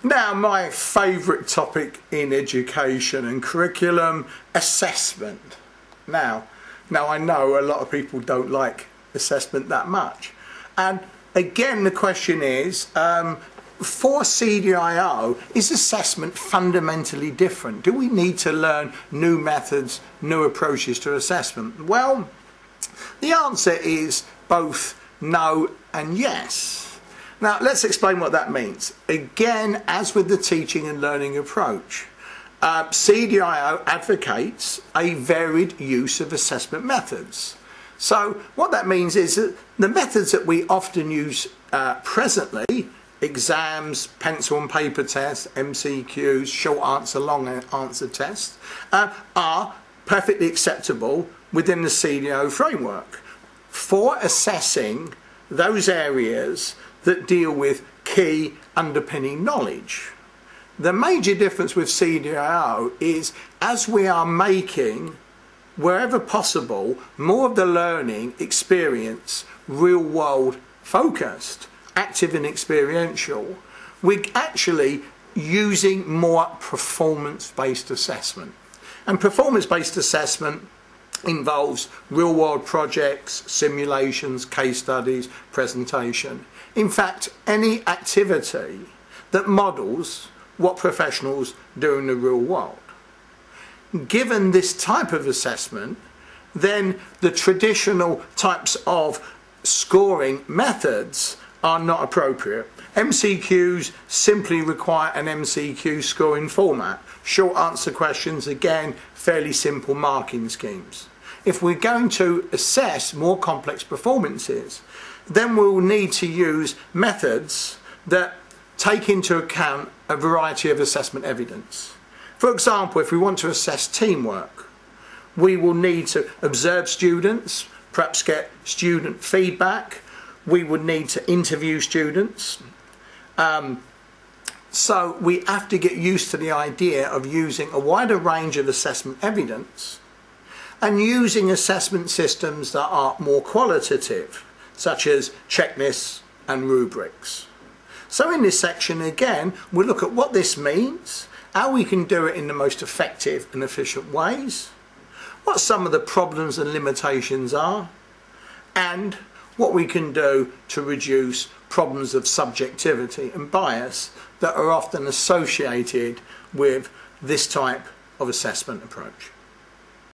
Now, my favourite topic in education and curriculum, assessment. Now I know a lot of people don't like assessment that much. And again, the question is, for CDIO, is assessment fundamentally different? Do we need to learn new methods, new approaches to assessment? Well, the answer is both no and yes. Now, let's explain what that means. Again, as with the teaching and learning approach, CDIO advocates a varied use of assessment methods. So what that means is that the methods that we often use presently, exams, pencil and paper tests, MCQs, short answer, long answer tests, are perfectly acceptable within the CDIO framework for assessing those areas that deal with key underpinning knowledge. The major difference with CDIO is, as we are making, wherever possible, more of the learning experience real world focused, active and experiential, we're actually using more performance-based assessment. And performance-based assessment involves real-world projects, simulations, case studies, presentation. In fact, any activity that models what professionals do in the real world. Given this type of assessment, then the traditional types of scoring methods are not appropriate. MCQs simply require an MCQ scoring format. Short answer questions, again, fairly simple marking schemes. If we're going to assess more complex performances, then we'll need to use methods that take into account a variety of assessment evidence. For example, if we want to assess teamwork, we will need to observe students, perhaps get student feedback. We would need to interview students. So we have to get used to the idea of using a wider range of assessment evidence and using assessment systems that are more qualitative, such as checklists and rubrics. So in this section, again, we'll look at what this means, how we can do it in the most effective and efficient ways, what some of the problems and limitations are, and what we can do to reduce problems of subjectivity and bias that are often associated with this type of assessment approach.